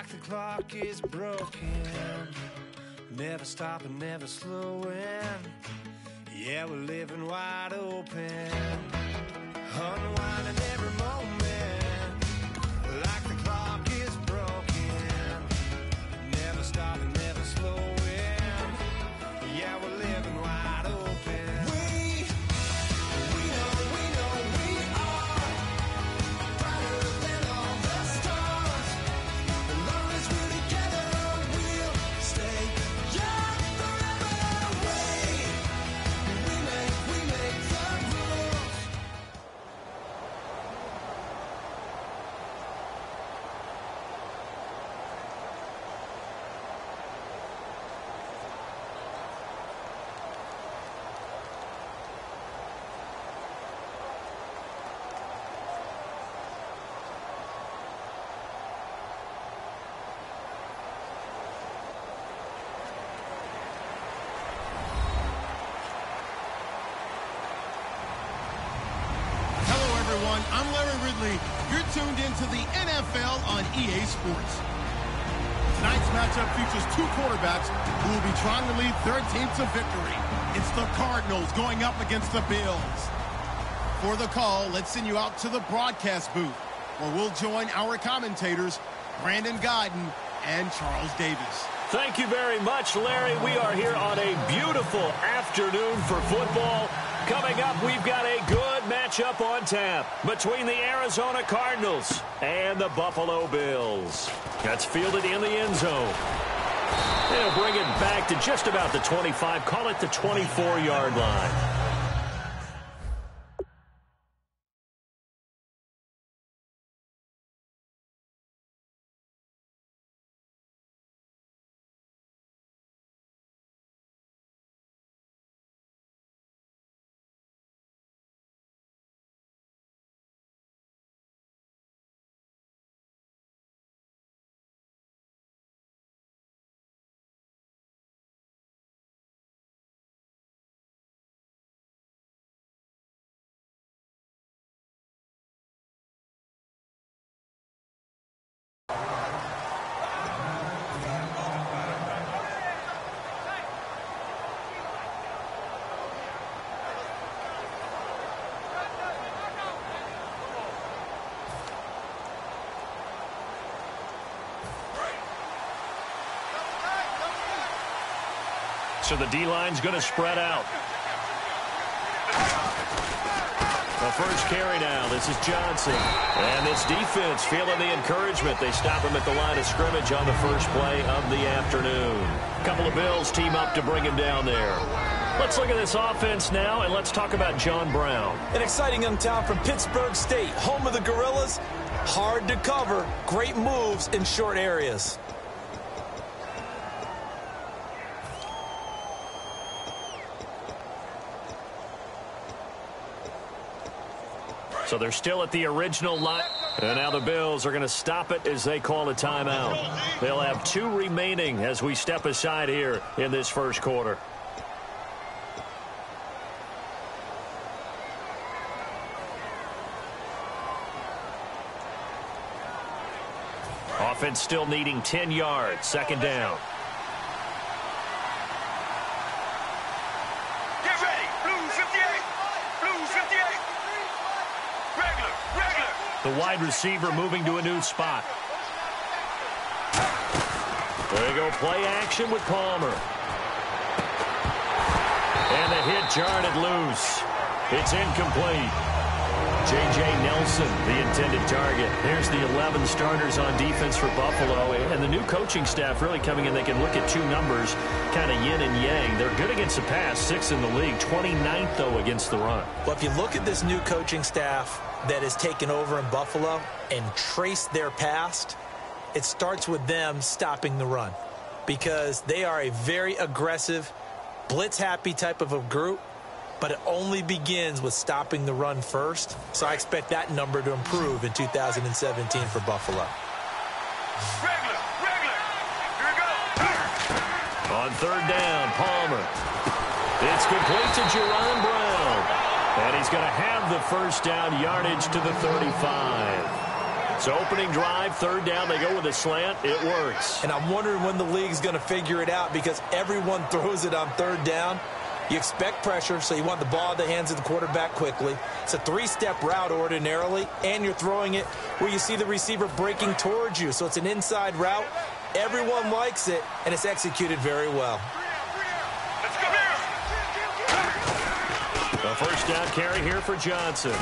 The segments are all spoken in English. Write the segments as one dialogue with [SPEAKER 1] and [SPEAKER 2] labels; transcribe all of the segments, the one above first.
[SPEAKER 1] like the clock is broken. Never stopping, never slowing. Yeah, we're living wide open. Unwinding every moment. Like the clock is broken. Never stopping, never slowing. Yeah, we're living wide open. We know we are brighter than all the stars. As long as we're together, we'll stay young forever. We make the rules.
[SPEAKER 2] Hello, everyone. I'm Larry Ridley. You're tuned into the NFL on EA Sports. Tonight's matchup features two quarterbacks who will be trying to lead their team to victory. It's the Cardinals going up against the Bills. For the call, let's send you out to the broadcast booth, where we'll join our commentators, Brandon Godden and Charles Davis.
[SPEAKER 3] Thank you very much, Larry. We are here on a beautiful afternoon for football. Coming up, we've got a good matchup on tap between the Arizona Cardinals and the Buffalo Bills. That's fielded in the end zone. They'll bring it back to just about the 25, call it the 24-yard line. So the D-line's going to spread out. The first carry now. This is Johnson. And this defense feeling the encouragement. They stop him at the line of scrimmage on the first play of the afternoon. A couple of Bills team up to bring him down there. Let's look at this offense now, and let's talk about John Brown.
[SPEAKER 4] An exciting young talent from Pittsburgh State, home of the Gorillas. Hard to cover. Great moves in short areas.
[SPEAKER 3] So they're still at the original line. And now the Bills are going to stop it as they call a timeout. They'll have 2 remaining as we step aside here in this first quarter. Offense still needing 10 yards. Second down.
[SPEAKER 5] Get ready. Blue 58. Blue 58. Regular.
[SPEAKER 3] The wide receiver moving to a new spot. There you go, play action with Palmer. And the hit jarred loose. It's incomplete. J.J. Nelson, the intended target. Here's the 11 starters on defense for Buffalo. And the new coaching staff really coming in. They can look at 2 numbers, kind of yin and yang. They're good against the pass, 6th in the league, 29th, though, against the run.
[SPEAKER 4] Well, if you look at this new coaching staff that has taken over in Buffalo and trace their past, it starts with them stopping the run, because they are a very aggressive, blitz-happy type of a group, but it only begins with stopping the run first. So I expect that number to improve in 2017 for Buffalo.
[SPEAKER 5] Regular. Here we go.
[SPEAKER 3] On third down, Palmer. It's complete to Jerron Brown. And he's going to have the first down, yardage to the 35. So opening drive, third down, they go with a slant. It works.
[SPEAKER 4] And I'm wondering when the league's going to figure it out because everyone throws it on third down. You expect pressure, so you want the ball in the hands of the quarterback quickly. It's a three-step route ordinarily, and you're throwing it where you see the receiver breaking towards you. So it's an inside route. Everyone likes it, and it's executed very well.
[SPEAKER 5] Let's go.
[SPEAKER 3] The first down carry here for Johnson.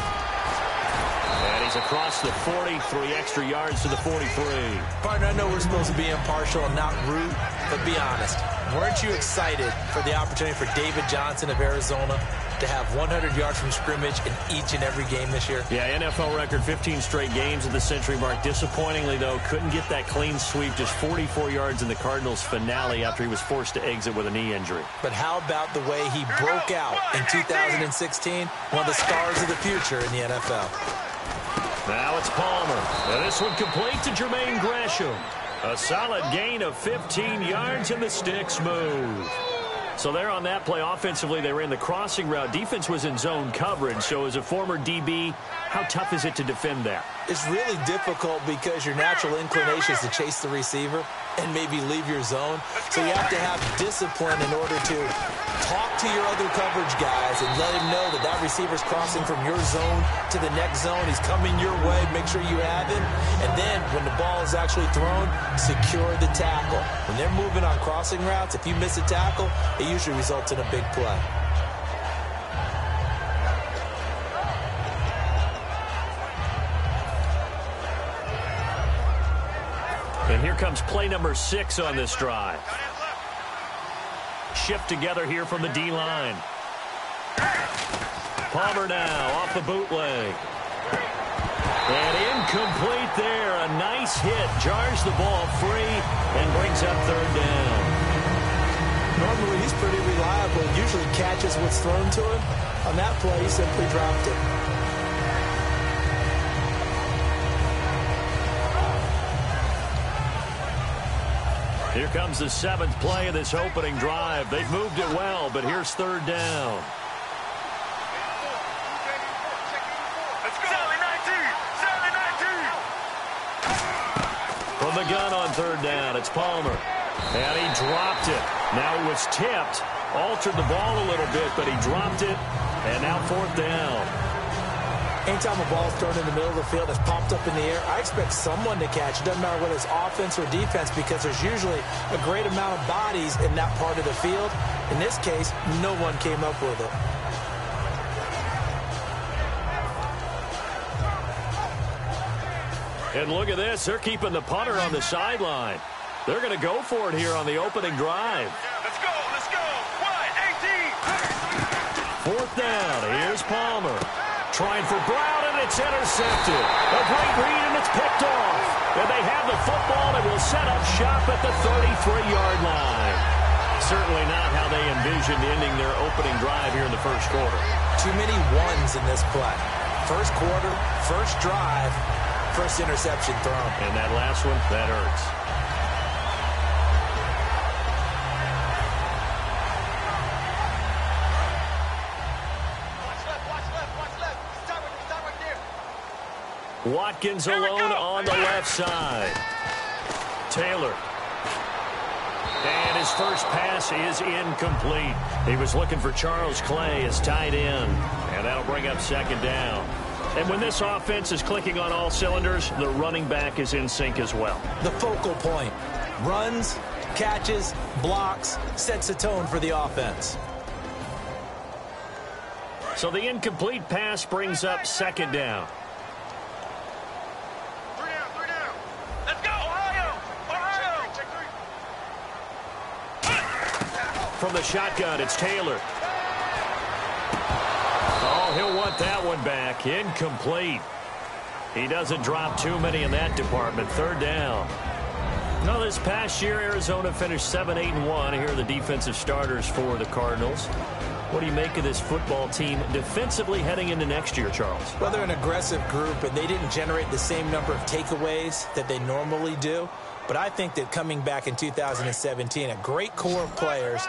[SPEAKER 3] And he's across the 40, 3 extra yards to the 43.
[SPEAKER 4] Partner, I know we're supposed to be impartial and not rude, but be honest. Weren't you excited for the opportunity for David Johnson of Arizona to have 100 yards from scrimmage in each and every game this year?
[SPEAKER 3] Yeah, NFL record 15 straight games at the century mark. Disappointingly, though, couldn't get that clean sweep, just 44 yards in the Cardinals' finale after he was forced to exit with a knee injury.
[SPEAKER 4] But how about the way he broke out in 2016? One of the stars of the future in the NFL.
[SPEAKER 3] Now it's Palmer. And this one complete to Jermaine Gresham. A solid gain of 15 yards, and the sticks move. So there on that play, offensively, they ran the crossing route. Defense was in zone coverage. So as a former DB, how tough is it to defend that?
[SPEAKER 4] It's really difficult because your natural inclination is to chase the receiver and maybe leave your zone. So you have to have discipline in order to talk to your other coverage guys and let him know that that receiver's crossing from your zone to the next zone. He's coming your way. Make sure you have him. And then when the ball is actually thrown, secure the tackle. When they're moving on crossing routes, if you miss a tackle, it usually results in a big play.
[SPEAKER 3] And here comes play number 6 on this drive. Shift together here from the D-line. Palmer now off the bootleg. And incomplete there. A nice hit. Jars the ball free and brings up third down.
[SPEAKER 4] Normally he's pretty reliable. Usually catches what's thrown to him. On that play, he simply dropped it.
[SPEAKER 3] Here comes the 7th play of this opening drive. They've moved it well, but here's third down.
[SPEAKER 5] Let's go. Sally 19. Sally 19.
[SPEAKER 3] From the gun on third down, it's Palmer. And he dropped it. Now it was tipped. Altered the ball a little bit, but he dropped it. And now fourth down.
[SPEAKER 4] Anytime a ball's thrown in the middle of the field, it's popped up in the air, I expect someone to catch. It doesn't matter whether it's offense or defense because there's usually a great amount of bodies in that part of the field. In this case, no one came up with it.
[SPEAKER 3] And look at this. They're keeping the punter on the sideline. They're going to go for it here on the opening drive.
[SPEAKER 5] Let's go. Let's go. 1-18.
[SPEAKER 3] Fourth down. Here's Palmer. Trying for Brown, and it's intercepted. A great read, and it's picked off. And they have the football and will set up shop at the 33-yard line. Certainly not how they envisioned ending their opening drive here in the first quarter.
[SPEAKER 4] Too many ones in this play. First quarter, first drive, first interception thrown.
[SPEAKER 3] And that last one, that hurts. Watkins alone on the left side. Taylor. And his first pass is incomplete. He was looking for Charles Clay as tight end. And that'll bring up second down. And when this offense is clicking on all cylinders, the running back is in sync as well.
[SPEAKER 4] The focal point. Runs, catches, blocks, sets a tone for the offense.
[SPEAKER 3] So the incomplete pass brings up second down. From the shotgun, it's Taylor. Oh, he'll want that one back. Incomplete. He doesn't drop too many in that department. Third down. No, this past year, Arizona finished 7-8-1. Here are the defensive starters for the Cardinals. What do you make of this football team defensively heading into next year, Charles?
[SPEAKER 4] Well, they're an aggressive group, and they didn't generate the same number of takeaways that they normally do. But I think that coming back in 2017, a great core of players,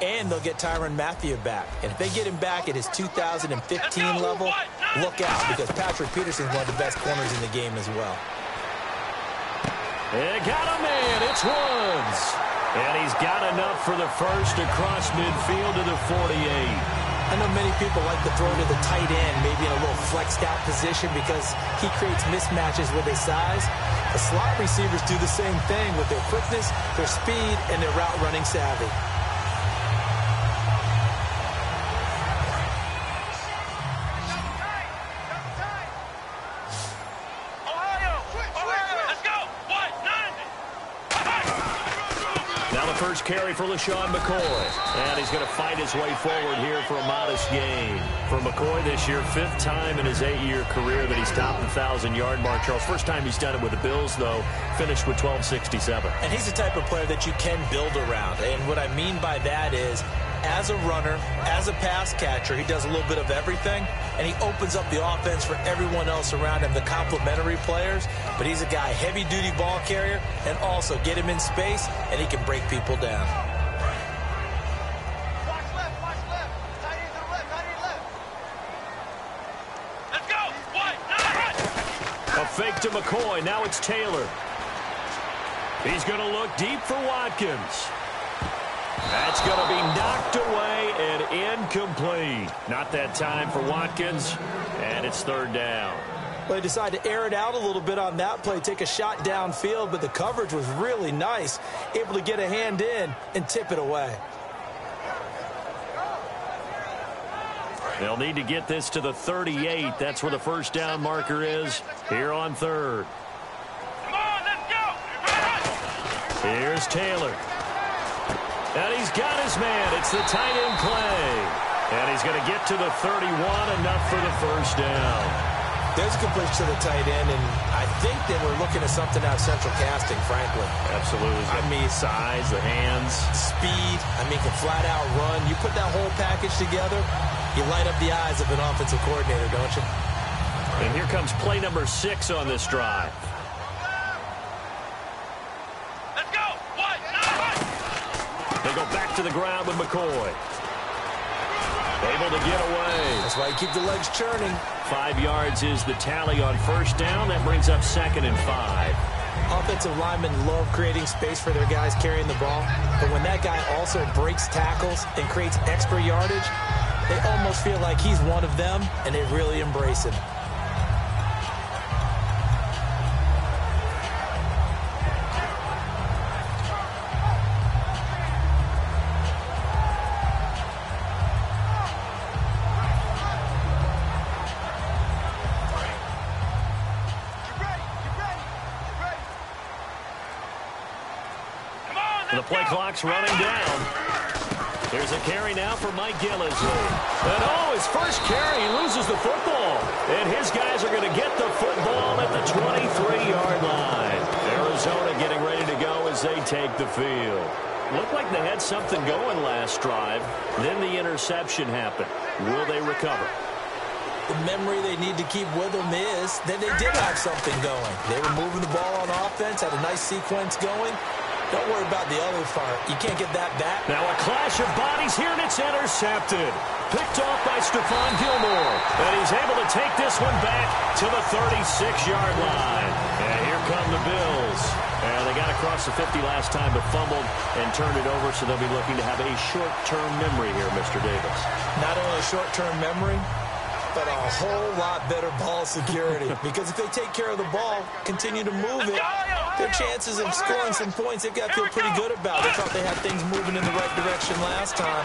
[SPEAKER 4] and they'll get Tyrann Mathieu back. And if they get him back at his 2015 level, look out, because Patrick Peterson's one of the best corners in the game as well.
[SPEAKER 3] They got a man. It's Woods. And he's got enough for the first across midfield to the 48.
[SPEAKER 4] I know many people like to throw to the tight end, maybe in a little flexed out position because he creates mismatches with his size. The slot receivers do the same thing with their quickness, their speed, and their route running savvy.
[SPEAKER 3] First carry for LaShawn McCoy. And he's going to fight his way forward here for a modest gain. For McCoy this year, 5th time in his 8-year career that he's topped the 1,000-yard mark. Charles, first time he's done it with the Bills, though, finished with 1267.
[SPEAKER 4] And he's the type of player that you can build around. And what I mean by that is, as a runner, as a pass catcher, he does a little bit of everything, and he opens up the offense for everyone else around him, the complementary players. But he's a guy, heavy-duty ball carrier, and also get him in space, and he can break people down.
[SPEAKER 5] Watch left, watch left. Tight end to the left, tight end left. Let's go. One, nine.
[SPEAKER 3] A fake to McCoy. Now it's Taylor. He's going to look deep for Watkins. That's going to be knocked away and incomplete. Not that time for Watkins, and it's 3rd down.
[SPEAKER 4] Well, they decided to air it out a little bit on that play, take a shot downfield, but the coverage was really nice, able to get a hand in and tip it away.
[SPEAKER 3] They'll need to get this to the 38. That's where the first down marker is here on 3rd.
[SPEAKER 5] Come on, let's go.
[SPEAKER 3] Here's Taylor. And he's got his man. It's the tight end play. And he's going to get to the 31, enough for the first down.
[SPEAKER 4] There's a completion to the tight end, and I think that we're looking at something out of central casting, frankly.
[SPEAKER 3] Absolutely.
[SPEAKER 4] I mean,
[SPEAKER 3] size, the hands.
[SPEAKER 4] Speed. I mean, can flat out run. You put that whole package together, you light up the eyes of an offensive coordinator, don't you?
[SPEAKER 3] And here comes play number 6 on this drive.
[SPEAKER 5] Let's go. One, nine.
[SPEAKER 3] They go back to the ground with McCoy. Able to get away.
[SPEAKER 4] That's why you keep the legs churning.
[SPEAKER 3] 5 yards is the tally on first down. That brings up 2nd and 5.
[SPEAKER 4] Offensive linemen love creating space for their guys carrying the ball. But when that guy also breaks tackles and creates extra yardage, they almost feel like he's one of them, and they really embrace him.
[SPEAKER 3] The play clock's running down. Here's a carry now for Mike Gillisley. And his first carry, he loses the football. And his guys are going to get the football at the 23-yard line. Arizona getting ready to go as they take the field. Looked like they had something going last drive. Then the interception happened. Will they recover?
[SPEAKER 4] The memory they need to keep with them is that they did have something going. They were moving the ball on offense, had a nice sequence going. Don't worry about the other part. You can't get that back.
[SPEAKER 3] Now a clash of bodies here, and it's intercepted. Picked off by Stephon Gilmore. And he's able to take this one back to the 36-yard line. And here come the Bills. And they got across the 50 last time, but fumbled and turned it over, so they'll be looking to have a short-term memory here, Mr. Davis.
[SPEAKER 4] Not only a short-term memory, but a whole lot better ball security. Because if they take care of the ball, continue to move it, their chances of scoring some points, they've got to feel pretty good about. They thought they had things moving in the right direction last time.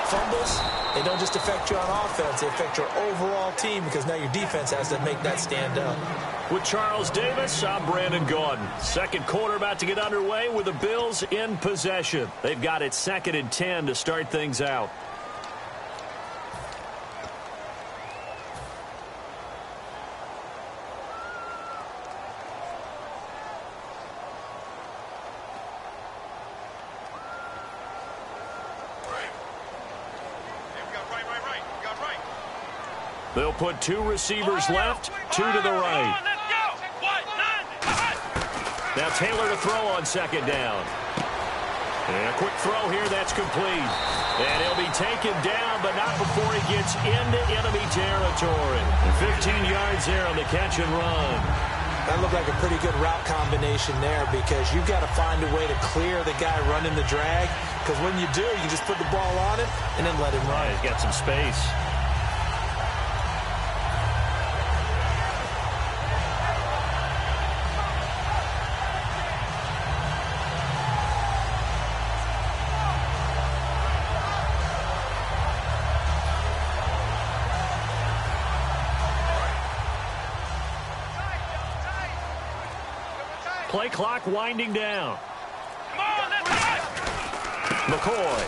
[SPEAKER 4] Fumbles, they don't just affect you on offense, they affect your overall team because now your defense has to make that stand up.
[SPEAKER 3] With Charles Davis, I'm Brandon Gaudin. Second quarter about to get underway with the Bills in possession. They've got it 2nd and 10 to start things out. They'll put 2 receivers left, 2 to the right. Now Taylor to throw on 2nd down. And a quick throw here, that's complete. And he'll be taken down, but not before he gets into enemy territory. 15 yards there on the catch and run.
[SPEAKER 4] That looked like a pretty good route combination there because you've got to find a way to clear the guy running the drag, because when you do, you just put the ball on it and then let him run.
[SPEAKER 3] Yeah, he's got some space. Play clock winding down.
[SPEAKER 5] Come on, let's go!
[SPEAKER 3] McCoy.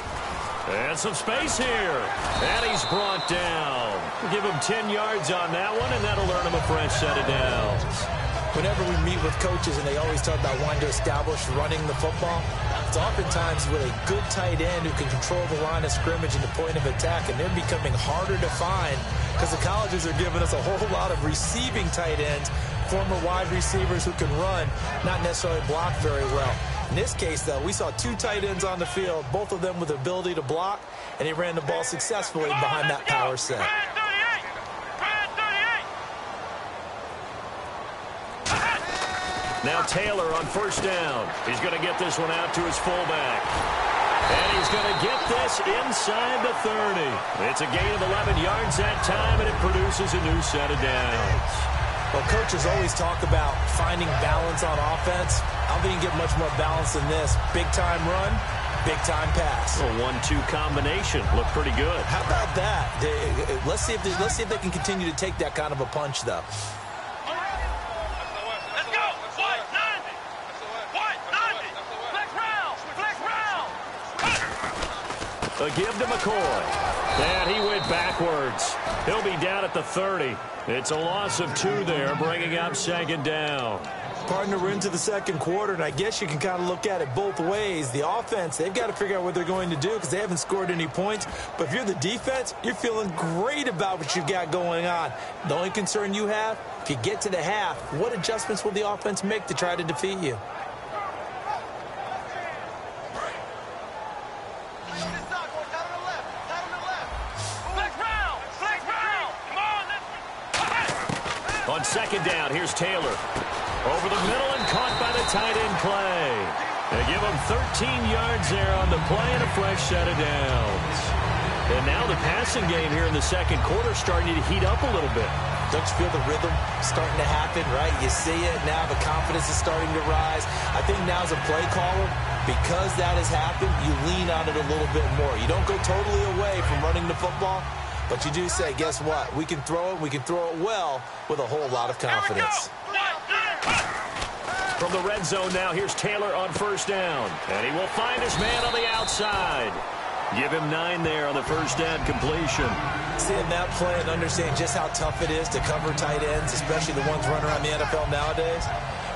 [SPEAKER 3] And some space here. And he's brought down. We'll give him 10 yards on that one, and that'll earn him a fresh set of downs.
[SPEAKER 4] Whenever we meet with coaches and they always talk about wanting to establish running the football, it's oftentimes with a good tight end who can control the line of scrimmage and the point of attack, and they're becoming harder to find because the colleges are giving us a whole lot of receiving tight ends, former wide receivers who can run, not necessarily block very well. In this case, though, we saw two tight ends on the field, both of them with the ability to block, and he ran the ball successfully behind that power set.
[SPEAKER 3] Now Taylor on first down. He's going to get this one out to his fullback. And he's going to get this inside the 30. It's a gain of 11 yards that time, and it produces a new set of downs.
[SPEAKER 4] Well, coaches always talk about finding balance on offense. I don't think you can get much more balance than this. Big-time run, big-time pass.
[SPEAKER 3] A 1-2 combination. Looked pretty good.
[SPEAKER 4] How about that? Let's see if they can continue to take that kind of a punch, though.
[SPEAKER 3] A give to McCoy. And he went backwards. He'll be down at the 30. It's a loss of 2 there, bringing up second down.
[SPEAKER 4] Partner, we're into the second quarter, and I guess you can kind of look at it both ways. The offense, they've got to figure out what they're going to do because they haven't scored any points. But if you're the defense, you're feeling great about what you've got going on. The only concern you have, if you get to the half, what adjustments will the offense make to try to defeat you?
[SPEAKER 3] On second down, here's Taylor. Over the middle and caught by the tight end Clay. They give him 13 yards there on the play and a fresh set of downs. And now the passing game here in the second quarter starting to heat up a little bit.
[SPEAKER 4] Don't you feel the rhythm starting to happen, right? You see it now, the confidence is starting to rise. I think now as a play caller, because that has happened, you lean on it a little bit more. You don't go totally away from running the football, but you do say, guess what? We can throw it well with a whole lot of confidence.
[SPEAKER 3] From the red zone now, here's Taylor on first down. And he will find his man on the outside. Give him 9 there on the first down completion.
[SPEAKER 4] Seeing that play and understanding just how tough it is to cover tight ends, especially the ones running around the NFL nowadays,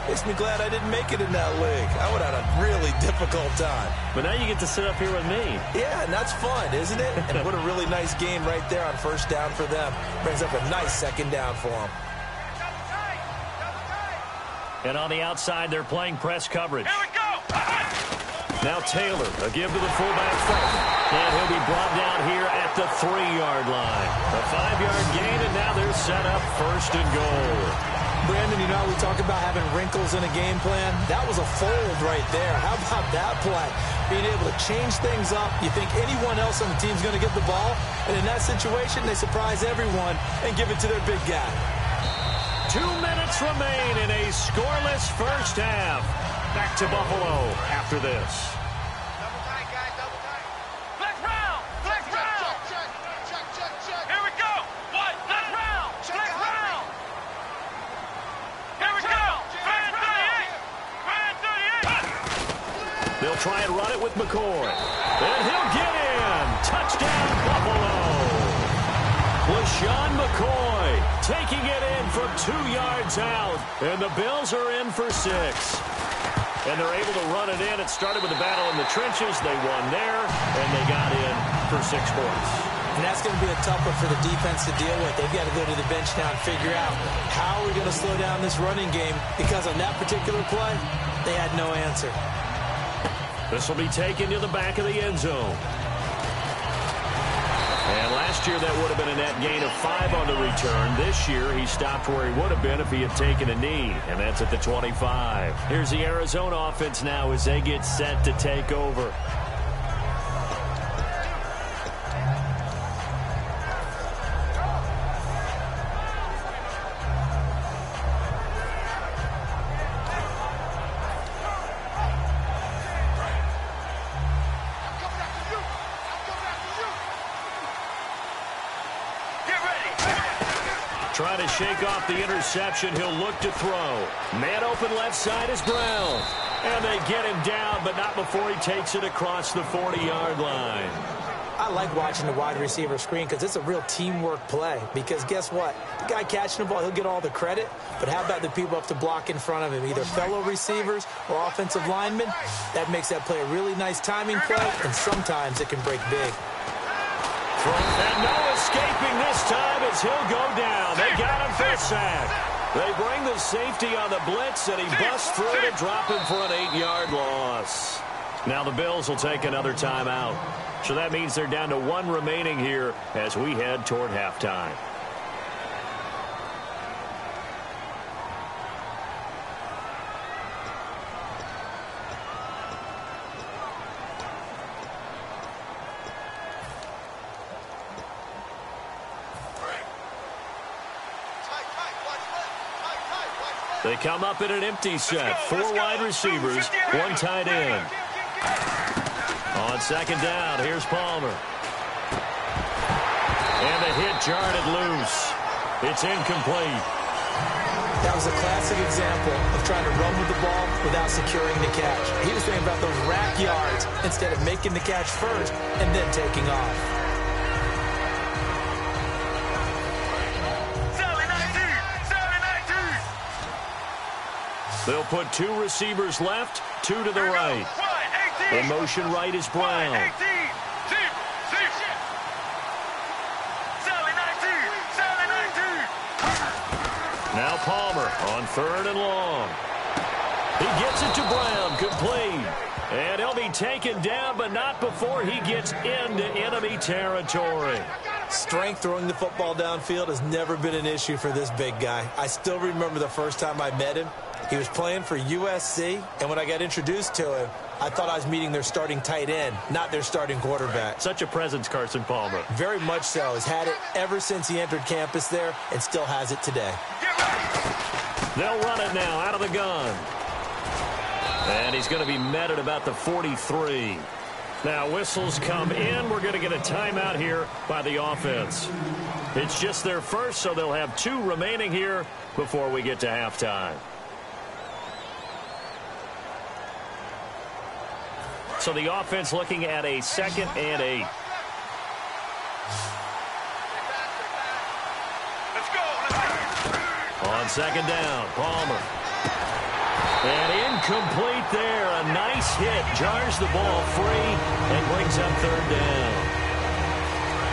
[SPEAKER 4] makes me glad I didn't make it in that league. I would have had a really difficult time.
[SPEAKER 3] But now you get to sit up here with me.
[SPEAKER 4] Yeah, and that's fun, isn't it? And what a really nice game right there on first down for them. Brings up a nice second down for them.
[SPEAKER 3] And on the outside, they're playing press coverage.
[SPEAKER 5] Here we go!
[SPEAKER 3] Now Taylor, a give to the fullback front. And he'll be brought down here at the 3-yard line. A 5-yard gain, and now they're set up first and goal.
[SPEAKER 4] Brandon, you know how we talk about having wrinkles in a game plan? That was a fold right there. How about that play? Being able to change things up. You think anyone else on the team's going to get the ball, and in that situation, they surprise everyone and give it to their big guy.
[SPEAKER 3] 2 minutes remain in a scoreless first half. Back to Buffalo after this.
[SPEAKER 5] Double tight, guys, double tight. Flex round! Flex round! Check. Here we go! What? Flex round! Flex round! Here we go! Fan 38!
[SPEAKER 3] They'll try and run it with McCoy. And he'll get in. Touchdown, Buffalo. LaShawn McCoy taking it in from 2 yards out. And the Bills are in for 6. And they're able to run it in. It started with a battle in the trenches. They won there, and they got in for 6 points.
[SPEAKER 4] And that's going to be a tough one for the defense to deal with. They've got to go to the bench now and figure out how are we going to slow down this running game, because on that particular play, they had no answer.
[SPEAKER 3] This will be taken to the back of the end zone. And last Last year, that would have been a net gain of 5 on the return. This year, he stopped where he would have been if he had taken a knee, and that's at the 25. Here's the Arizona offense now as they get set to take over. Trying to shake off the interception. He'll look to throw. Man open left side is Brown. And they get him down, but not before he takes it across the 40-yard line.
[SPEAKER 4] I like watching the wide receiver screen because it's a real teamwork play. Because guess what? The guy catching the ball, he'll get all the credit. But how about the people up to block in front of him, either fellow receivers or offensive linemen? That makes that play a really nice timing play, and sometimes it can break big.
[SPEAKER 3] And no escaping this time as he'll go down. They got him for a sack. They bring the safety on the blitz, and he busts through to drop him for an 8-yard loss. Now the Bills will take another timeout. So that means they're down to 1 remaining here as we head toward halftime. They come up in an empty set. 4 wide receivers, 1 tight end. On second down, here's Palmer. And the hit jarred it loose. It's incomplete.
[SPEAKER 4] That was a classic example of trying to run with the ball without securing the catch. He was thinking about those rack yards instead of making the catch first and then taking off.
[SPEAKER 3] They'll put 2 receivers left, 2 to the right. In motion right is Brown. Now Palmer on 3rd and long. He gets it to Brown, complete. And he'll be taken down, but not before he gets into enemy territory.
[SPEAKER 4] Strength throwing the football downfield has never been an issue for this big guy. I still remember the first time I met him. He was playing for USC, and when I got introduced to him, I thought I was meeting their starting tight end, not their starting quarterback.
[SPEAKER 3] Such a presence, Carson Palmer.
[SPEAKER 4] Very much so. Has had it ever since he entered campus there and still has it today.
[SPEAKER 3] They'll run it now out of the gun. And he's going to be met at about the 43. Now whistles come in. We're going to get a timeout here by the offense. It's just their first, so they'll have 2 remaining here before we get to halftime. So the offense looking at a 2nd and 8.
[SPEAKER 5] Let's go.
[SPEAKER 3] On second down, Palmer. And incomplete there. A nice hit. Jars the ball free and brings up 3rd down.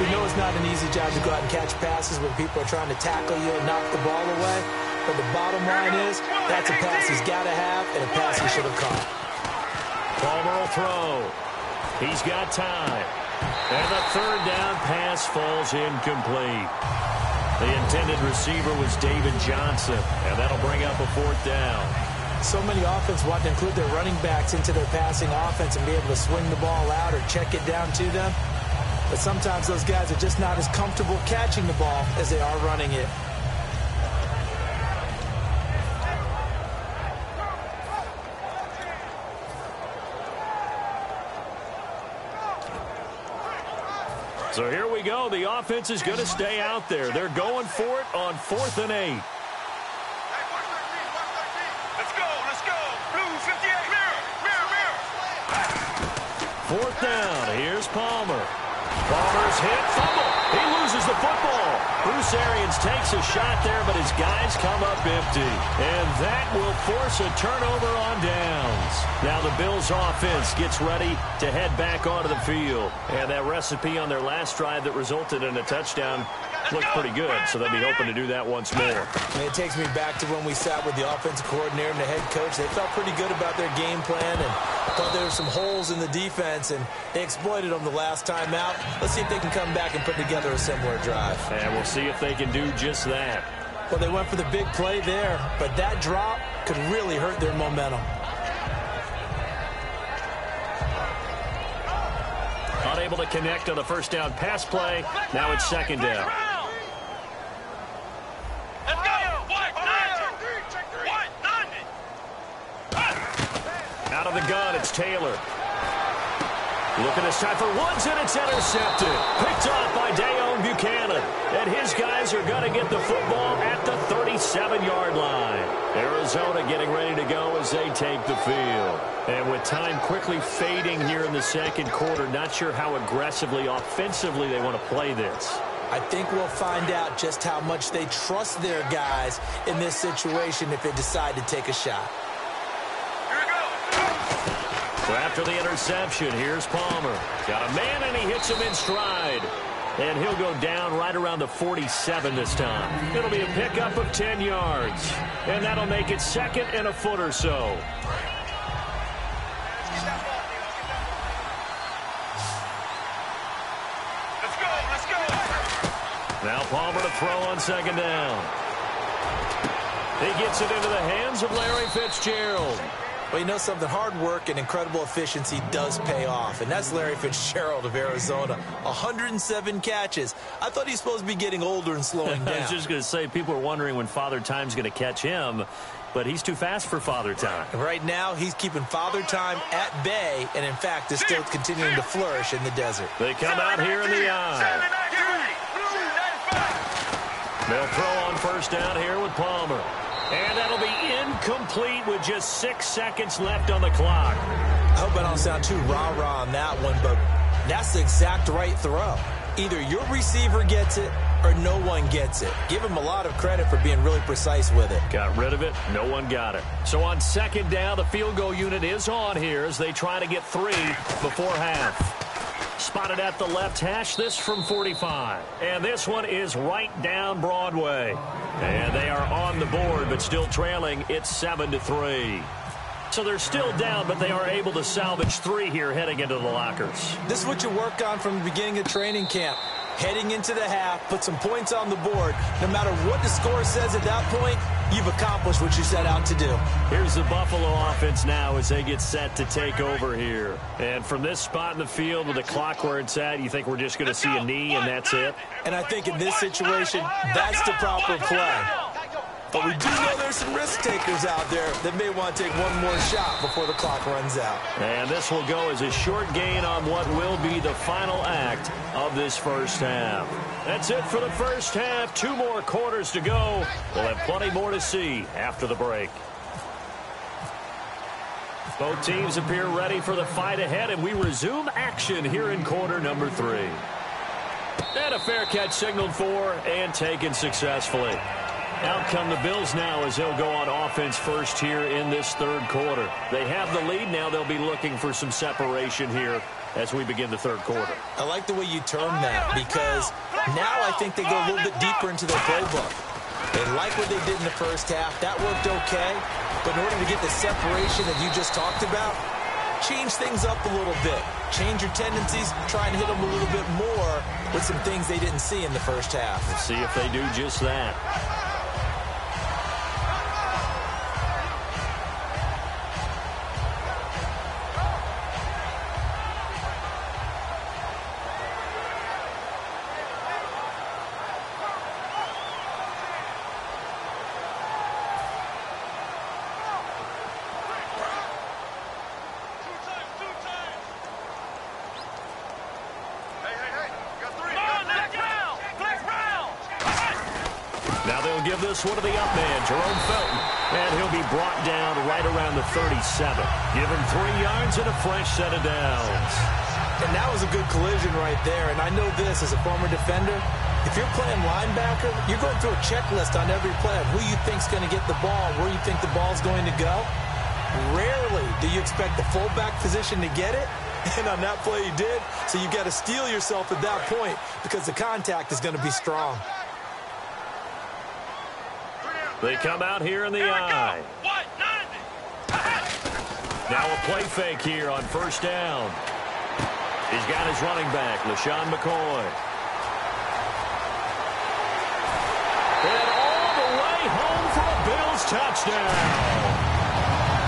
[SPEAKER 4] We know it's not an easy job to go out and catch passes when people are trying to tackle you and knock the ball away. But the bottom line is that's a pass he's got to have and a pass he should have caught.
[SPEAKER 3] Palmer will throw. He's got time. And the 3rd down pass falls incomplete. The intended receiver was David Johnson, and that'll bring up a 4th down.
[SPEAKER 4] So many offenses want to include their running backs into their passing offense and be able to swing the ball out or check it down to them. But sometimes those guys are just not as comfortable catching the ball as they are running it.
[SPEAKER 3] So here we go. The offense is going to stay out there. They're going for it on 4th and 8.
[SPEAKER 5] Let's go. Blue 58. Mirror.
[SPEAKER 3] 4th down. Here's Palmer. Palmer's hit. Fumble. He loses the football. Bruce Arians takes a shot there, but his guys come up empty. And that will force a turnover on downs. Now the Bills offense gets ready to head back onto the field. And that recipe on their last drive that resulted in a touchdown looked pretty good, so they'll be hoping to do that once more.
[SPEAKER 4] And it takes me back to when we sat with the offensive coordinator and the head coach. They felt pretty good about their game plan and thought there were some holes in the defense, and they exploited them the last time out. Let's see if they can come back and put together a similar drive.
[SPEAKER 3] And we'll see if they can do just that.
[SPEAKER 4] Well, they went for the big play there, but that drop could really hurt their momentum.
[SPEAKER 3] Unable to connect on the first down pass play. Now it's second down. Out of the gun, it's Taylor. Looking this time for Woods, and it's intercepted. Picked off by Dayon Buchanan. And his guys are going to get the football at the 37-yard line. Arizona getting ready to go as they take the field. And with time quickly fading here in the second quarter, not sure how aggressively, offensively they want to play this.
[SPEAKER 4] I think we'll find out just how much they trust their guys in this situation if they decide to take a shot.
[SPEAKER 3] So after the interception, here's Palmer. Got a man, and he hits him in stride. And he'll go down right around the 47 this time. It'll be a pickup of 10 yards. And that'll make it second and a foot or so.
[SPEAKER 5] Let's go.
[SPEAKER 3] Now Palmer to throw on second down. He gets it into the hands of Larry Fitzgerald.
[SPEAKER 4] Well, you know something, hard work and incredible efficiency does pay off, and that's Larry Fitzgerald of Arizona. 107 catches. I thought he's supposed to be getting older and slowing down.
[SPEAKER 3] I was just going to say, people are wondering when Father Time's going to catch him, but he's too fast for Father Time.
[SPEAKER 4] Right now, he's keeping Father Time at bay, and in fact is still continuing to flourish in the desert.
[SPEAKER 3] They come out here in the eye. They'll throw on first down here with Palmer. And that'll be incomplete with just 6 seconds left on the clock.
[SPEAKER 4] I hope I don't sound too rah-rah on that one, but that's the exact right throw. Either your receiver gets it or no one gets it. Give him a lot of credit for being really precise with it.
[SPEAKER 3] Got rid of it. No one got it. So on second down, the field goal unit is on here as they try to get 3 before half. Spotted at the left hash, this from 45. And this one is right down Broadway. And they are on the board, but still trailing. It's 7-3. So they're still down, but they are able to salvage 3 here heading into the lockers.
[SPEAKER 4] This is what you work on from the beginning of training camp. Heading into the half, put some points on the board. No matter what the score says at that point, you've accomplished what you set out to do.
[SPEAKER 3] Here's the Buffalo offense now as they get set to take over here. And from this spot in the field with the clock where it's at, you think we're just going to see a knee and that's it?
[SPEAKER 4] And I think in this situation, that's the proper play. But we do know there's some risk takers out there that may want to take one more shot before the clock runs out.
[SPEAKER 3] And this will go as a short gain on what will be the final act of this first half. That's it for the first half. 2 more quarters to go. We'll have plenty more to see after the break. Both teams appear ready for the fight ahead, and we resume action here in quarter number 3. And a fair catch signaled for and taken successfully. Out come the Bills now as they'll go on offense first here in this third quarter. They have the lead now. They'll be looking for some separation here as we begin the third quarter.
[SPEAKER 4] I like the way you term that because now I think they go a little bit deeper into their playbook. They like what they did in the first half. That worked okay. But in order to get the separation that you just talked about, change things up a little bit. Change your tendencies, try and hit them a little bit more with some things they didn't see in the first half.
[SPEAKER 3] We'll see if they do just that. Give this one to the up man, Jerome Felton, and he'll be brought down right around the 37. Give him 3 yards and a fresh set of downs.
[SPEAKER 4] And that was a good collision right there, and I know this as a former defender. If you're playing linebacker, you're going through a checklist on every play of who you think's going to get the ball, where you think the ball's going to go. Rarely do you expect the fullback position to get it, And on that play, he did. So you got to steel yourself at that point because the contact is going to be strong.
[SPEAKER 3] They come out here in the eye. Now a play fake here on first down. He's got his running back, LaShawn McCoy. And all the way home for a Bills touchdown.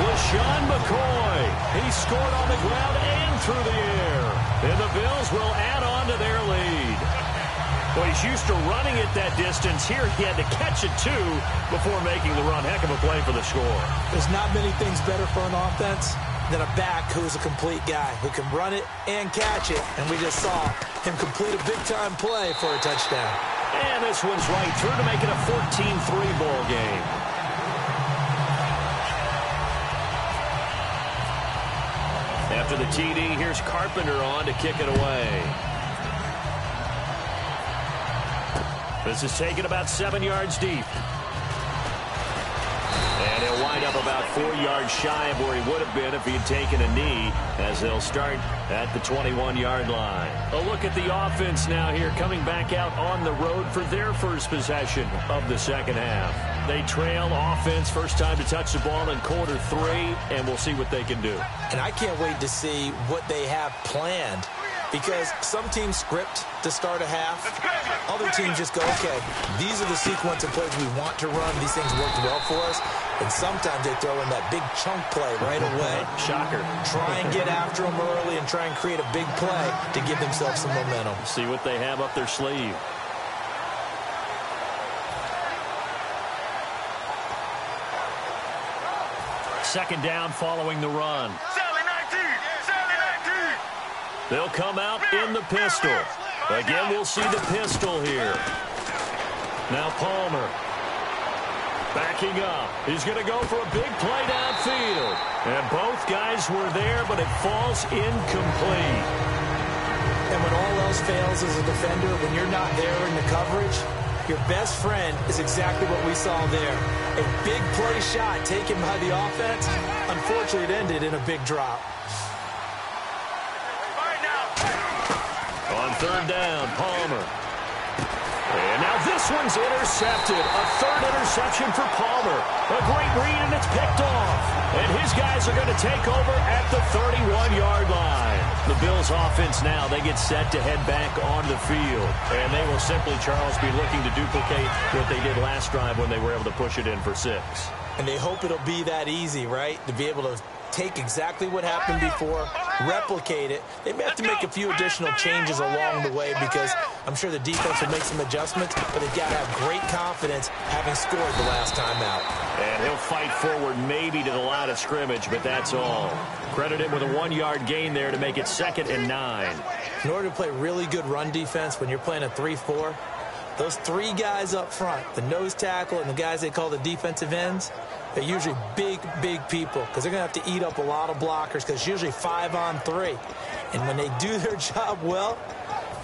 [SPEAKER 3] LaShawn McCoy. He scored on the ground and through the air. And the Bills will add on to their lead. Well, he's used to running it that distance. Here he had to catch it, too, before making the run. Heck of a play for the score.
[SPEAKER 4] There's not many things better for an offense than a back who's a complete guy, who can run it and catch it. And we just saw him complete a big-time play for a touchdown.
[SPEAKER 3] And this one's right through to make it a 14-3 ball game. After the TD, here's Carpenter on to kick it away. This is taken about 7 yards deep. And he'll wind up about 4 yards shy of where he would have been if he had taken a knee, as they'll start at the 21-yard line. A look at the offense now here, coming back out on the road for their first possession of the second half. They trail offense, first time to touch the ball in quarter 3, and we'll see what they can do.
[SPEAKER 4] And I can't wait to see what they have planned, because some teams script to start a half. Other teams just go, okay, these are the sequence of plays we want to run. These things worked well for us. And sometimes they throw in that big chunk play right away.
[SPEAKER 3] Shocker.
[SPEAKER 4] Try and get after them early and try and create a big play to give themselves some momentum.
[SPEAKER 3] See what they have up their sleeve. Second down following the run. They'll come out in the pistol. Again, we'll see the pistol here. Now Palmer. Backing up. He's going to go for a big play downfield. And both guys were there, but it falls incomplete.
[SPEAKER 4] And when all else fails as a defender, when you're not there in the coverage, your best friend is exactly what we saw there. A big play shot taken by the offense. Unfortunately, it ended in a big drop.
[SPEAKER 3] On third down, Palmer. And now this one's intercepted. A third interception for Palmer. A great read, and it's picked off. And his guys are going to take over at the 31-yard line. The Bills' offense now, they get set to head back on the field. And they will simply, Charles, be looking to duplicate what they did last drive when they were able to push it in for 6.
[SPEAKER 4] And they hope it'll be that easy, right? To be able to take exactly what happened before, replicate it. They may have to make a few additional changes along the way because I'm sure the defense will make some adjustments, but they've got to have great confidence having scored the last time out.
[SPEAKER 3] And he'll fight forward maybe to the line of scrimmage, but that's all. Credit him with a 1-yard gain there to make it 2nd and 9.
[SPEAKER 4] In order to play really good run defense when you're playing a 3-4, those 3 guys up front, the nose tackle and the guys they call the defensive ends, they're usually big, big people because they're going to have to eat up a lot of blockers because it's usually 5-on-3. And when they do their job well,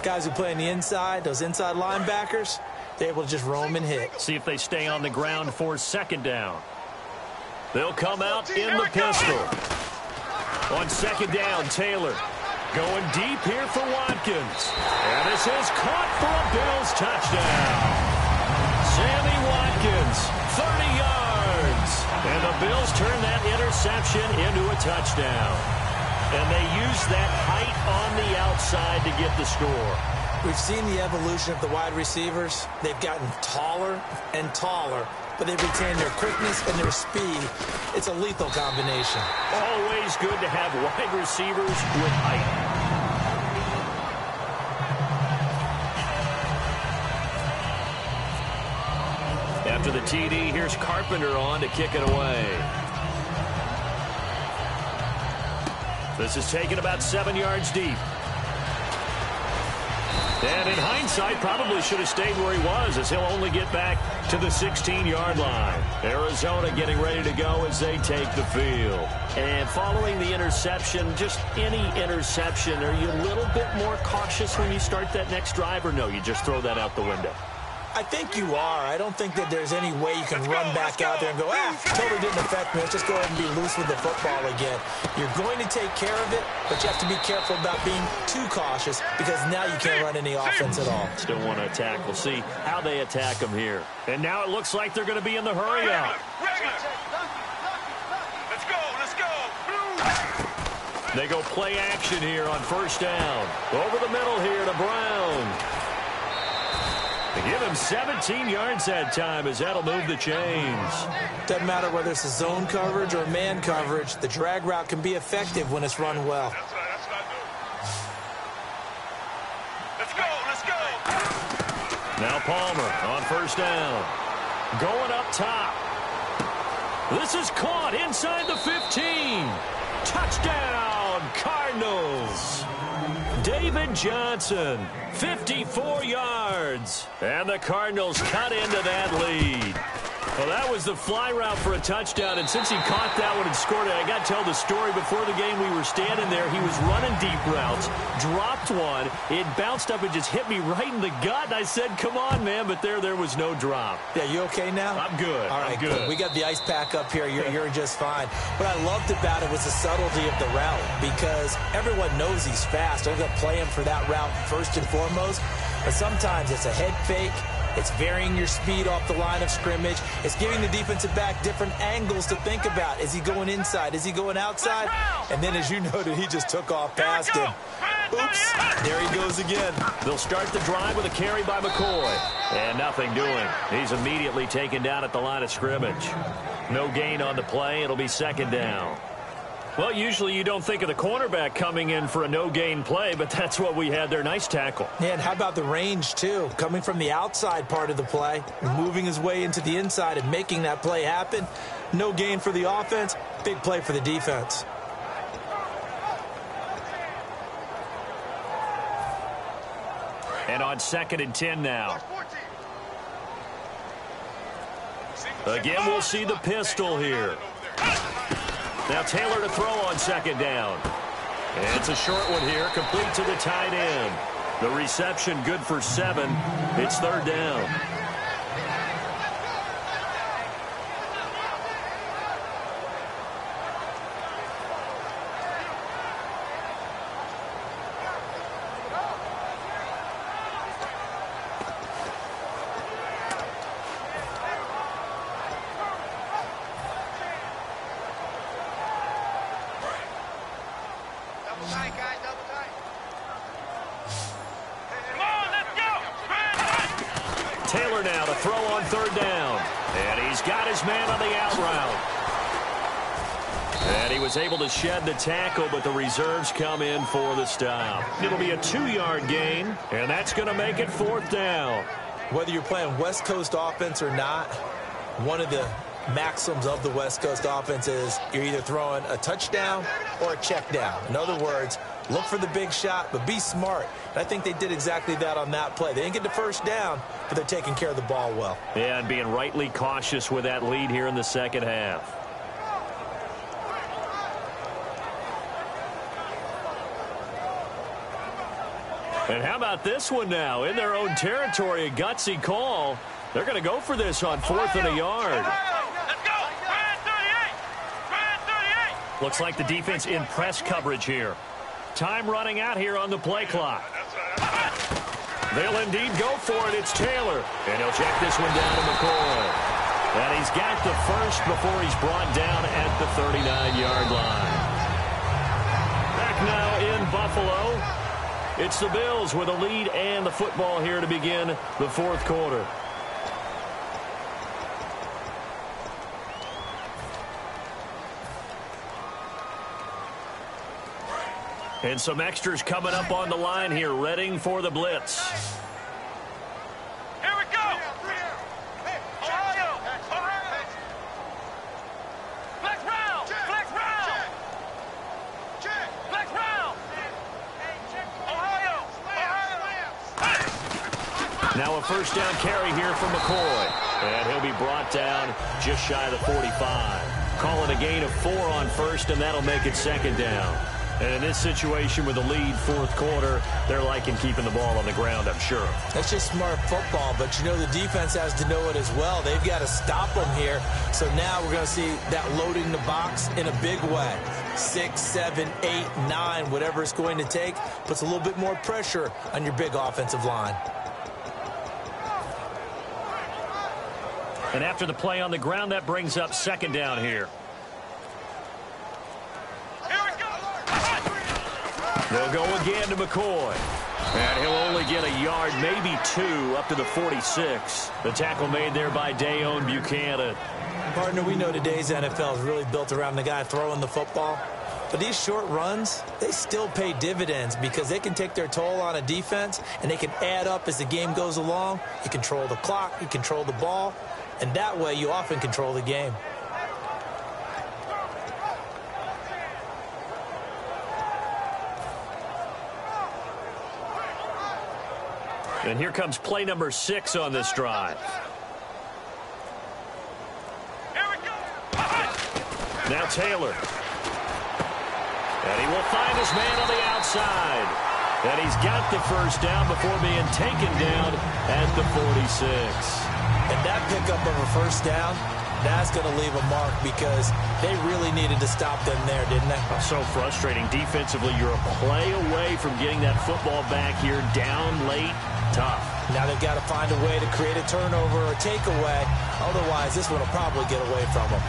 [SPEAKER 4] guys who play on the inside, those inside linebackers, they're able to just roam and hit.
[SPEAKER 3] See if they stay on the ground for 2nd down. They'll come out in the pistol. On 2nd down, Taylor going deep here for Watkins. And this is caught for a Bills touchdown. Sammy Watkins, 30 yards. And the Bills turn that interception into a touchdown. And they use that height on the outside to get the score.
[SPEAKER 4] We've seen the evolution of the wide receivers. They've gotten taller and taller, but they've retained their quickness and their speed. It's a lethal combination.
[SPEAKER 3] Always good to have wide receivers with height. After the TD, here's Carpenter on to kick it away. This is taken about 7 yards deep. And in hindsight, probably should have stayed where he was, as he'll only get back to the 16-yard line. Arizona getting ready to go as they take the field. And following the interception, just any interception, are you a little bit more cautious when you start that next drive, or no, you just throw that out the window?
[SPEAKER 4] I think you are. I don't think that there's any way you can run back out there and go, totally didn't affect me. Let's just go ahead and be loose with the football again. You're going to take care of it, but you have to be careful about being too cautious because now you can't run any offense at all.
[SPEAKER 3] Still want to attack. We'll see how they attack them here. And now it looks like they're going to be in the hurry up.
[SPEAKER 5] Let's go, let's go.
[SPEAKER 3] They go play action here on first down. Over the middle here to Brown. They give him 17 yards that time as that'll move the chains.
[SPEAKER 4] Doesn't matter whether it's a zone coverage or man coverage. The drag route can be effective when it's run well.
[SPEAKER 5] That's what I do. Let's go, let's go.
[SPEAKER 3] Now Palmer on first down. Going up top. This is caught inside the 15. Touchdown, Cardinals. David Johnson, 54 yards. And the Cardinals cut into that lead. Well, that was the fly route for a touchdown, and since he caught that one and scored it, I got to tell the story. Before the game, we were standing there. He was running deep routes, dropped one. It bounced up and just hit me right in the gut, and I said, come on, man, but there was no drop.
[SPEAKER 4] Yeah, you okay now?
[SPEAKER 3] I'm good.
[SPEAKER 4] All right,
[SPEAKER 3] I'm good.
[SPEAKER 4] We got the ice pack up here. You're just fine. What I loved about it was the subtlety of the route because everyone knows he's fast. They're going to play him for that route first and foremost, but sometimes it's a head fake. It's varying your speed off the line of scrimmage. It's giving the defensive back different angles to think about. Is he going inside? Is he going outside? And then, as you noted, he just took off past him. Oops, there he goes again.
[SPEAKER 3] They'll start the drive with a carry by McCoy. And nothing doing. He's immediately taken down at the line of scrimmage. No gain on the play. It'll be second down. Well, usually you don't think of the cornerback coming in for a no-gain play, but that's what we had there. Nice tackle.
[SPEAKER 4] Yeah, and how about the range, too? Coming from the outside part of the play, moving his way into the inside and making that play happen. No gain for the offense, big play for the defense.
[SPEAKER 3] And on 2nd and 10 now. Again, we'll see the pistol here. Now Taylor to throw on 2nd down. And it's a short one here, complete to the tight end. The reception good for 7. It's 3rd down. Taylor now to throw on 3rd down. And he's got his man on the out route. And he was able to shed the tackle, but the reserves come in for the stop. It'll be a 2-yard gain, and that's going to make it 4th down.
[SPEAKER 4] Whether you're playing West Coast offense or not, one of the maxims of the West Coast offense is you're either throwing a touchdown or a check down. In other words, look for the big shot, but be smart. And I think they did exactly that on that play. They didn't get the first down, but they're taking care of the ball well.
[SPEAKER 3] Yeah, and being rightly cautious with that lead here in the second half. And how about this one now? In their own territory, a gutsy call. They're going to go for this on 4th and a yard. Looks like the defense in press coverage here. Time running out here on the play clock. They'll indeed go for it. It's Taylor. And he'll check this one down to McCoy. And he's got the first before he's brought down at the 39-yard line. Back now in Buffalo. It's the Bills with a lead and the football here to begin the 4th quarter. And some extras coming up on the line here, readying for the blitz.
[SPEAKER 5] Here we go. Ohio. Flex round. Flex round. Flex round. Ohio.
[SPEAKER 3] Now a first down carry here for McCoy. And he'll be brought down just shy of the 45. Call it a gain of 4 on first, and that'll make it 2nd down. And in this situation with the lead fourth quarter, they're liking keeping the ball on the ground, I'm sure.
[SPEAKER 4] That's just smart football, but you know the defense has to know it as well. They've got to stop them here. So now we're going to see that loading the box in a big way. 6, 7, 8, 9, whatever it's going to take, puts a little bit more pressure on your big offensive line.
[SPEAKER 3] And after the play on the ground, that brings up second down here. They'll go again to McCoy. And he'll only get a yard, maybe 2, up to the 46. The tackle made there by Dayon Buchanan.
[SPEAKER 4] Partner, we know today's NFL is really built around the guy throwing the football. But these short runs, they still pay dividends because they can take their toll on a defense, and they can add up as the game goes along. You control the clock, you control the ball, and that way you often control the game.
[SPEAKER 3] And here comes play number 6 on this drive. Now Taylor. And he will find his man on the outside. And he's got the first down before being taken down at the 46.
[SPEAKER 4] And that pickup of a first down, that's going to leave a mark because they really needed to stop them there, didn't they?
[SPEAKER 3] So frustrating. Defensively, you're a play away from getting that football back here down late. Tough.
[SPEAKER 4] Now they've got to find a way to create a turnover or a takeaway. Otherwise, this one will probably get away from them.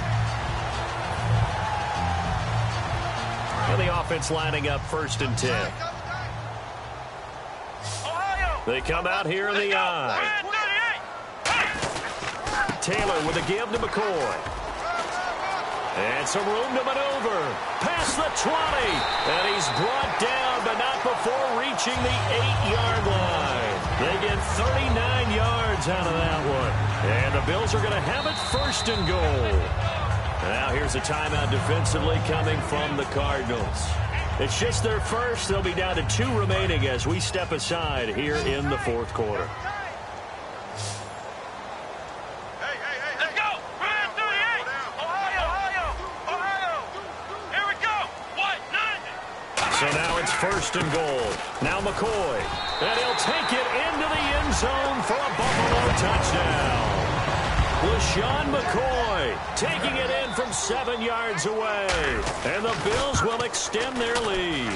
[SPEAKER 3] And the offense lining up 1st and 10. They come out here in the I. Taylor with a give to McCoy. And some room to maneuver. Past the 20. And he's brought down, but not before reaching the 8-yard line. They get 39 yards out of that one. And the Bills are going to have it 1st and goal. Now here's a timeout defensively coming from the Cardinals. It's just their first. They'll be down to 2 remaining as we step aside here in the fourth quarter. So now it's 1st and goal. Now McCoy. And he'll take it into the end zone for a Buffalo touchdown. LaShawn McCoy taking it in from 7 yards away. And the Bills will extend their lead.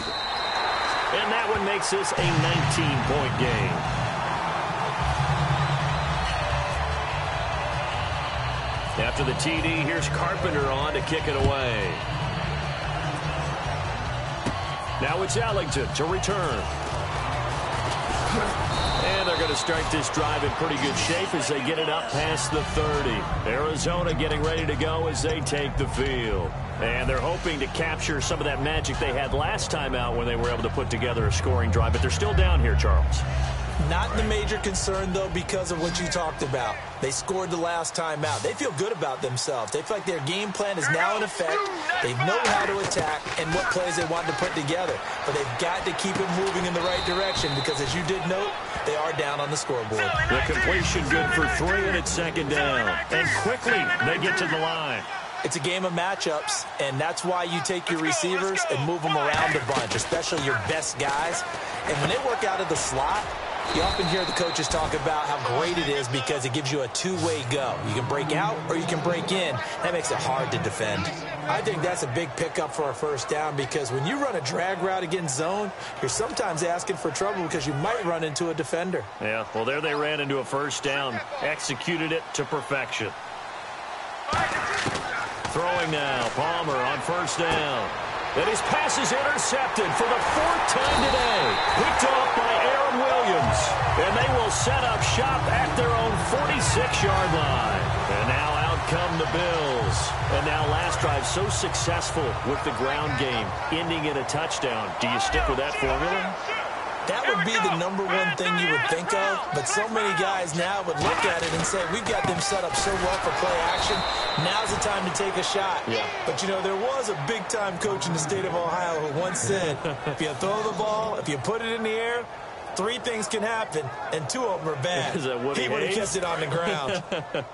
[SPEAKER 3] And that one makes this a 19-point game. After the TD, here's Carpenter on to kick it away. Now it's Ellington to return. And they're going to start this drive in pretty good shape as they get it up past the 30. Arizona getting ready to go as they take the field. And they're hoping to capture some of that magic they had last time out when they were able to put together a scoring drive. But they're still down here, Charles.
[SPEAKER 4] Not the major concern, though, because of what you talked about. They scored the last time out. They feel good about themselves. They feel like their game plan is now in effect. They know how to attack and what plays they want to put together. But they've got to keep it moving in the right direction because, as you did note, they are down on the scoreboard.
[SPEAKER 3] The completion good for 3, and it's 2nd down. And quickly, they get to the line.
[SPEAKER 4] It's a game of matchups, and that's why you take your receivers and move them around a bunch, especially your best guys. And when they work out of the slot, you often hear the coaches talk about how great it is because it gives you a two-way go. You can break out or you can break in. That makes it hard to defend. I think that's a big pickup for a first down because when you run a drag route against zone, you're sometimes asking for trouble because you might run into a defender.
[SPEAKER 3] Yeah, well, there they ran into a first down. Executed it to perfection. Throwing now, Palmer on first down. And his pass is intercepted for the 4th time today. Picked off by Aaron Williams. And they will set up shop at their own 46-yard line. And now out come the Bills. And now last drive so successful with the ground game, ending in a touchdown. Do you stick with that formula?
[SPEAKER 4] That would be the number one thing you would think of, but so many guys now would look at it and say, we've got them set up so well for play action, now's the time to take a shot. Yeah. But, you know, there was a big-time coach in the state of Ohio who once said, if you throw the ball, if you put it in the air, 3 things can happen, and 2 of them are bad.
[SPEAKER 3] Is that Woody
[SPEAKER 4] He would have
[SPEAKER 3] Hayes?
[SPEAKER 4] kept it on the ground.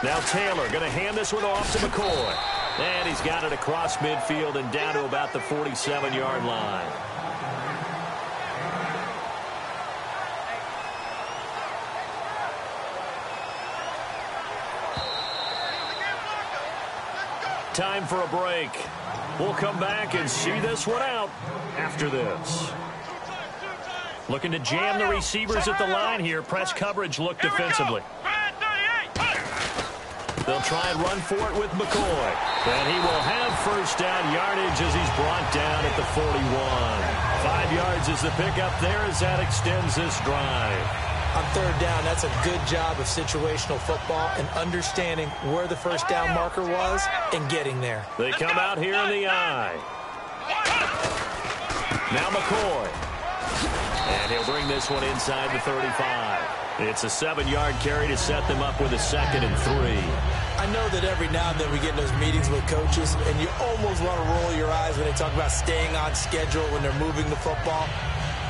[SPEAKER 3] Now Taylor going to hand this one off to McCoy. And he's got it across midfield and down to about the 47-yard line. Time for a break. We'll come back and see this one out after this. Looking to jam the receivers at the line here. Press coverage look defensively. They'll try and run for it with McCoy. And he will have first down yardage as he's brought down at the 41. 5 yards is the pickup there as that extends this drive.
[SPEAKER 4] On third down, that's a good job of situational football and understanding where the first down marker was and getting there.
[SPEAKER 3] They come out here in the eye. Now McCoy. And he'll bring this one inside the 35. It's a 7-yard carry to set them up with a 2nd and 3.
[SPEAKER 4] I know that every now and then we get in those meetings with coaches, and you almost want to roll your eyes when they talk about staying on schedule when they're moving the football.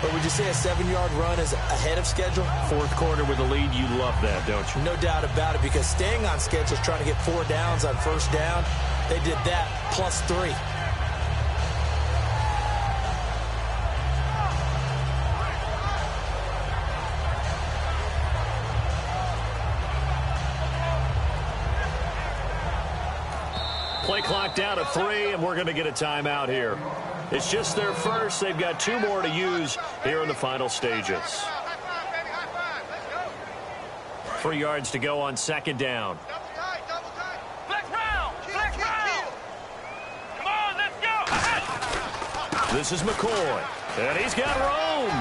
[SPEAKER 4] But would you say a 7-yard run is ahead of schedule?
[SPEAKER 3] Fourth quarter with a lead, you love that, don't you?
[SPEAKER 4] No doubt about it, because staying on schedule is trying to get 4 downs on first down. They did that plus 3.
[SPEAKER 3] Play clock down to 3, and we're going to get a timeout here. It's just their first. They've got 2 more to use here in the final stages. 3 yards to go on 2nd down.
[SPEAKER 5] Flex round! Flex round! Come on, let's go!
[SPEAKER 3] This is McCoy, and he's got room.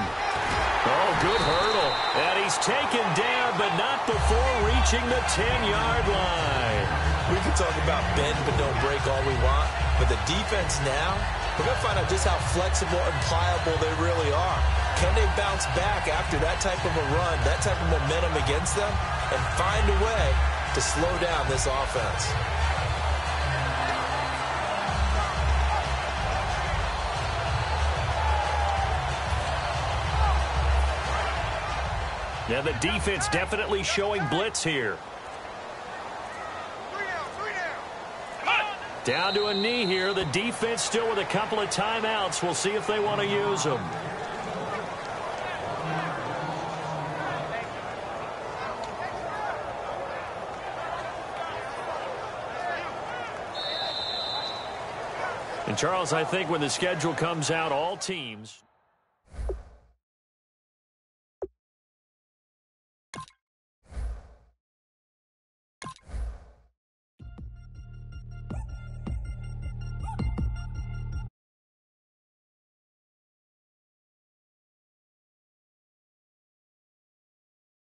[SPEAKER 3] Oh, good hurdle. And he's taken down, but not before reaching the 10-yard line.
[SPEAKER 4] We can talk about bend but don't break all we want, but the defense now, we're going to find out just how flexible and pliable they really are. Can they bounce back after that type of a run, that type of momentum against them, and find a way to slow down this offense?
[SPEAKER 3] Now the defense definitely showing blitz here. Down to a knee here. The defense still with a couple of timeouts. We'll see if they want to use them. And Charles, I think when the schedule comes out, all teams